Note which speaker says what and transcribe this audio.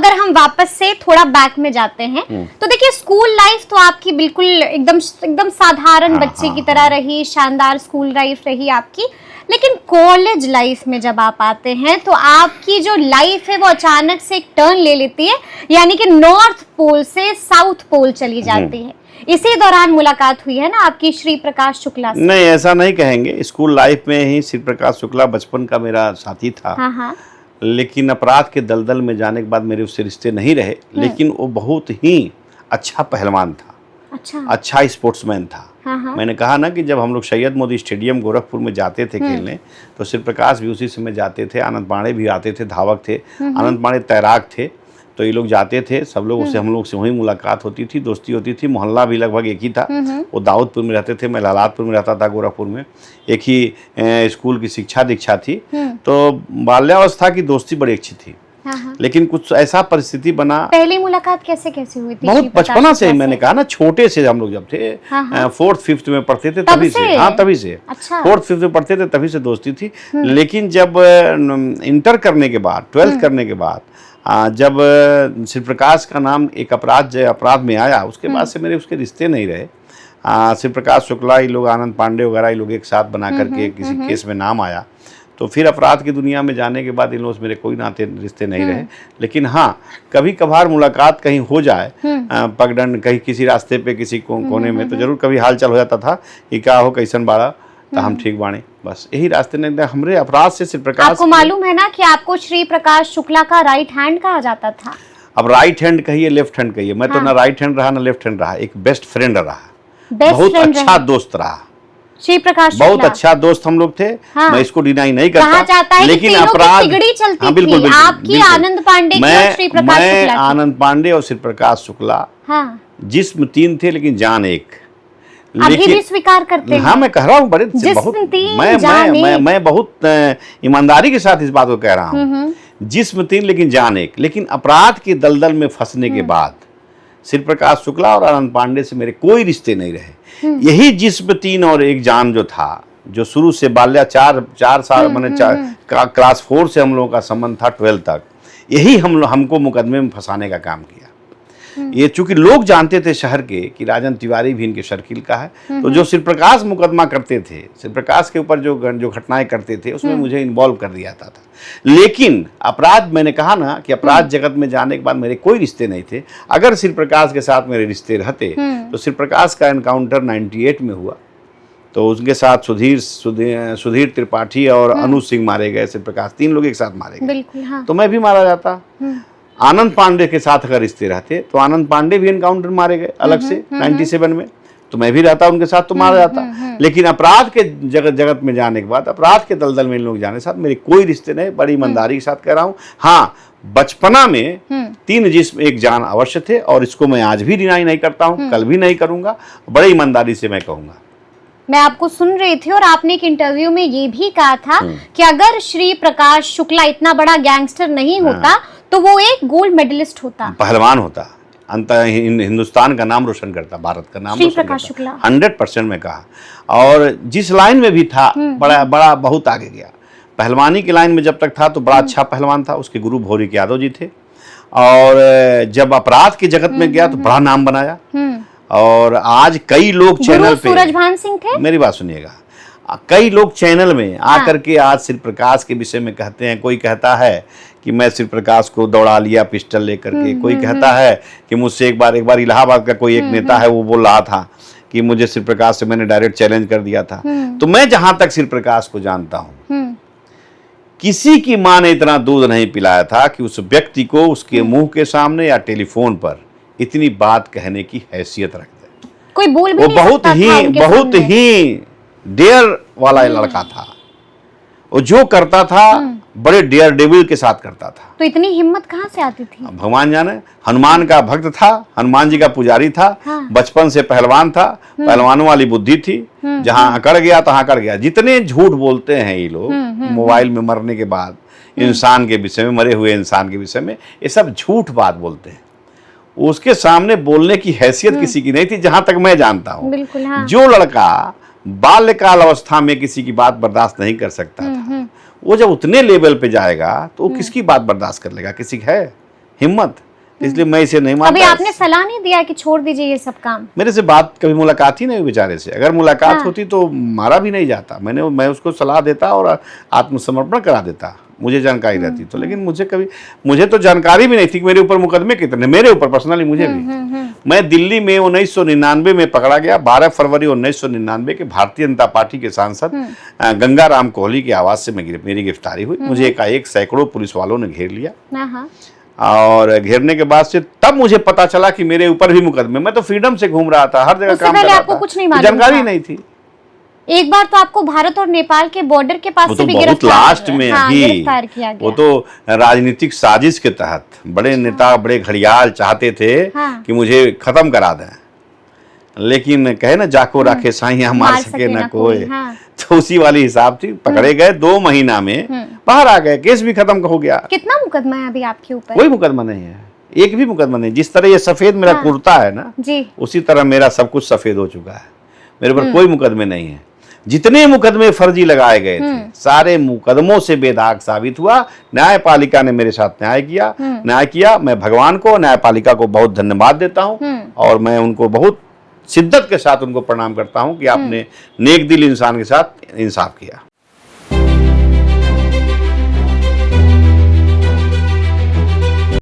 Speaker 1: अगर हम वापस से थोड़ा बैक में जाते हैं तो देखिए स्कूल लाइफ तो आपकी बिल्कुल एकदम साधारण बच्चे की तरह रही, शानदार स्कूल लाइफ रही आपकी। लेकिन कॉलेज लाइफ में जब आप आते हैं तो आपकी जो लाइफ है वो अचानक से एक टर्न ले लेती है, यानी कि नॉर्थ पोल से साउथ पोल चली जाती है। इसी दौरान मुलाकात हुई है ना आपकी श्री प्रकाश शुक्ला से?
Speaker 2: नहीं, ऐसा नहीं कहेंगे। स्कूल लाइफ में ही श्री प्रकाश शुक्ला बचपन का मेरा साथी था।
Speaker 1: हाँ।
Speaker 2: लेकिन अपराध के दलदल में जाने के बाद मेरे उससे रिश्ते नहीं रहे। लेकिन वो बहुत ही अच्छा पहलवान था, अच्छा स्पोर्ट्समैन था।
Speaker 1: हाँ।
Speaker 2: मैंने कहा ना कि जब हम लोग सैयद मोदी स्टेडियम गोरखपुर में जाते थे खेलने, तो श्री प्रकाश भी उसी समय जाते थे, आनंद पांडे भी आते थे, धावक थे। आनंद पांडे तैराक थे, तो ये लोग जाते थे, सब लोग उससे, हम लोग से वहीं मुलाकात होती थी, दोस्ती होती थी। मोहल्ला भी लगभग एक ही था। वो दाऊदपुर में रहते थे, मैं लालातपुर में रहता था, गोरखपुर में। एक ही स्कूल की शिक्षा दीक्षा थी। तो बाल्यावस्था की दोस्ती बड़ी अच्छी थी।
Speaker 1: हाँ।
Speaker 2: लेकिन कुछ ऐसा परिस्थिति बना।
Speaker 1: पहली मुलाकात कैसे हुई थी?
Speaker 2: बहुत बचपना से, मैंने कहा ना, छोटे से हम लोग जब थे, 4th 5th में पढ़ते थे तभी से। हाँ, तभी से।
Speaker 1: अच्छा।
Speaker 2: 4th 5th में पढ़ते थे तभी से दोस्ती थी। लेकिन जब इंटर करने के बाद, 12th करने के बाद, जब श्री प्रकाश का नाम एक अपराध में आया, उसके बाद से मेरे उसके रिश्ते नहीं रहे। श्री प्रकाश शुक्ला, ये लोग, आनंद पांडे वगैरह, ये लोग एक साथ बना करके किसी केस में नाम आया, तो फिर अपराध की दुनिया में जाने के बाद इन लोगों से मेरे कोई नाते रिश्ते नहीं रहे। लेकिन हाँ, कभी कभार मुलाकात कहीं हो जाए, पगडंड कहीं किसी रास्ते पे किसी कोने में, तो जरूर कभी हालचाल हो जाता था कि क्या हो, कैसन बाड़ा, तो हम ठीक बाणे, बस यही रास्ते ने हमरे अपराध से श्री प्रकाश।
Speaker 1: आपको मालूम है ना कि आपको श्री प्रकाश शुक्ला का राइट हैंड कहा जाता था?
Speaker 2: अब राइट हैंड कहिए, लेफ्ट हैंड कहिए, मैं तो ना राइट हैंड रहा ना लेफ्ट हैंड रहा, एक बेस्ट फ्रेंड रहा, बहुत अच्छा दोस्त रहा।
Speaker 1: श्री प्रकाश
Speaker 2: बहुत अच्छा दोस्त हम लोग थे। हाँ। मैं इसको डिनाई नहीं करता,
Speaker 1: लेकिन अपराध चलती
Speaker 2: हाँ, बिल्कुल,
Speaker 1: थी आपकी, आनंद पांडे और श्री प्रकाश शुक्ला।
Speaker 2: आनंद पांडे और श्री प्रकास शुक्ला जिस्म 3 थे लेकिन जान एक।
Speaker 1: अभी भी स्वीकार करते हैं?
Speaker 2: हाँ, मैं कह रहा हूँ, बहुत मैं बहुत ईमानदारी के साथ इस बात को कह रहा हूँ। जिस्म 3 लेकिन जान एक। लेकिन अपराध के दलदल में फंसने के बाद श्री प्रकाश शुक्ला और आनंद पांडे से मेरे कोई रिश्ते नहीं रहे। यही जिस्म 3 और एक जान जो था, जो शुरू से बाल्या 4 साल मैंने क्लास 4 से हम लोगों का संबंध था 12 तक, यही हमको मुकदमे में फंसाने का काम किया। ये चूंकि लोग जानते थे शहर के कि राजन तिवारी भी इनके सर्किल का है, तो जो श्री प्रकाश मुकदमा करते थे, श्री प्रकाश के ऊपर जो घटनाएं करते थे, उसमें मुझे इन्वॉल्व कर दिया था। लेकिन अपराध, मैंने कहा ना कि अपराध जगत में जाने के बाद मेरे कोई रिश्ते नहीं थे। अगर श्री प्रकाश के साथ मेरे रिश्ते रहते तो श्री प्रकाश का एनकाउंटर 98 में हुआ, तो उनके साथ सुधीर त्रिपाठी और अनुज सिंह मारे गए, श्री प्रकाश 3 लोग एक साथ मारे गए। तो मैं भी मारा जाता। आनंद पांडे के साथ अगर रिश्ते रहते तो आनंद पांडे भी एनकाउंटर मारे गए अलग से 97 में, तो मैं भी रहता उनके साथ, तो मारा जाता। लेकिन अपराध के जगत में जाने के बाद, अपराध के दलदल में इन लोग जाने के साथ मेरे कोई रिश्ते नहीं। बड़ी ईमानदारी के साथ कह रहा हूँ। हाँ, बचपना में 3 जिस्म एक जान अवश्य थे, और इसको मैं आज भी डिनाई नहीं करता हूँ, कल भी नहीं करूंगा। बड़ी ईमानदारी से मैं कहूँगा।
Speaker 1: मैं आपको सुन रही थी और आपने एक इंटरव्यू में ये भी कहा था कि अगर श्री प्रकाश शुक्ला इतना बड़ा गैंगस्टर नहीं होता तो वो एक गोल्ड मेडलिस्ट होता,
Speaker 2: पहलवान होता, हिंदुस्तान का नाम रोशन करता, भारत का नाम रोशन करता। 100% में कहा। और जिस लाइन में भी था, बड़ा बहुत आगे गया। पहलवानी की लाइन में जब तक था तो बड़ा अच्छा पहलवान था। उसके गुरु भौरिक यादव जी थे। और जब अपराध की जगत में गया तो बड़ा नाम बनाया। और आज कई लोग चैनल पे,
Speaker 1: सूरजभान सिंह थे,
Speaker 2: मेरी बात सुनिएगा, कई लोग चैनल में आकर के आज श्री प्रकाश के विषय में कहते हैं। कोई कहता है कि मैं श्री प्रकाश को दौड़ा लिया पिस्टल लेकर के, कोई कहता है कि मुझसे एक बार इलाहाबाद का कोई एक नेता है, वो बोल रहा था कि मुझे श्री प्रकाश से मैंने डायरेक्ट चैलेंज कर दिया था। तो मैं जहां तक श्री प्रकाश को जानता हूं, किसी की मां ने इतना दूध नहीं पिलाया था कि उस व्यक्ति को उसके मुंह के सामने या टेलीफोन पर इतनी बात कहने की हैसियत रख दे।
Speaker 1: कोई बोल भी
Speaker 2: वो
Speaker 1: नहीं
Speaker 2: बहुत ही डेयर वाला लड़का था। वो जो करता था बड़े डेयर डेविल के साथ करता था।
Speaker 1: तो इतनी हिम्मत कहाँ से आती थी?
Speaker 2: भगवान जाने। हनुमान का भक्त था, हनुमान जी का पुजारी था। बचपन से पहलवान था, पहलवानों वाली बुद्धि थी। जहां अकड़ गया तहां अकड़ गया। जितने झूठ बोलते हैं ये लोग मोबाइल में मरने के बाद, इंसान के विषय में, मरे हुए इंसान के विषय में, ये सब झूठ बात बोलते हैं। उसके सामने बोलने की हैसियत किसी की नहीं थी, जहां तक मैं जानता हूँ। जो लड़का बाल्यकाल अवस्था में किसी की बात बर्दाश्त नहीं कर सकता था, वो जब उतने लेवल पे जाएगा तो वो किसकी बात बर्दाश्त कर लेगा? किसी है? हिम्मत, इसलिए मैं इसे नहीं
Speaker 1: अभी
Speaker 2: मानता।
Speaker 1: आपने सलाह नहीं दिया कि छोड़ दीजिए ये सब काम?
Speaker 2: मेरे से बात कभी मुलाकात ही नहीं हुई बेचारे से। अगर मुलाकात होती तो मारा भी नहीं जाता। मैं उसको सलाह देता और आत्मसमर्पण करा देता, मुझे जानकारी रहती तो। लेकिन मुझे तो जानकारी भी नहीं थी कि मेरे ऊपर मुकदमे कितने, मेरे ऊपर पर्सनली मुझे भी। मैं दिल्ली में 1999 में पकड़ा गया। 12 फरवरी 1999 के भारतीय जनता पार्टी के सांसद गंगाराम कोहली की आवाज से मेरी गिरफ्तारी हुई। मुझे एकाएक सैकड़ों पुलिस वालों ने घेर लिया और घेरने के बाद से तब मुझे पता चला कि मेरे ऊपर भी मुकदमे। मैं तो फ्रीडम से घूम रहा था, हर जगह काम कर रहा था,
Speaker 1: कुछ नहीं मालूम,
Speaker 2: जानकारी नहीं थी।
Speaker 1: एक बार तो आपको भारत और नेपाल के बॉर्डर के पास से भी
Speaker 2: बहुत लास्ट में
Speaker 1: गिरफ्तार किया गया।
Speaker 2: वो तो राजनीतिक साजिश के तहत बड़े नेता, बड़े घड़ियाल चाहते थे कि मुझे खत्म करा दें, लेकिन कहे ना जाको राखे साइया मार सके ना कोई। तो उसी वाली हिसाब थी। पकड़े गए, 2 महीना में बाहर आ गए, केस भी खत्म हो गया।
Speaker 1: कितना मुकदमा है अभी आपके ऊपर?
Speaker 2: कोई मुकदमा नहीं है, एक भी मुकदमा नहीं। जिस तरह ये सफेद मेरा कुर्ता है ना
Speaker 1: जी,
Speaker 2: उसी तरह मेरा सब कुछ सफेद हो चुका है। मेरे ऊपर कोई मुकदमे नहीं है। जितने मुकदमे फर्जी लगाए गए थे सारे मुकदमों से बेदाग साबित हुआ। न्यायपालिका ने मेरे साथ न्याय किया। मैं भगवान को, न्यायपालिका को बहुत धन्यवाद देता हूं और मैं उनको बहुत शिद्दत के साथ उनको प्रणाम करता हूं कि आपने नेक दिल इंसान के साथ इंसाफ किया।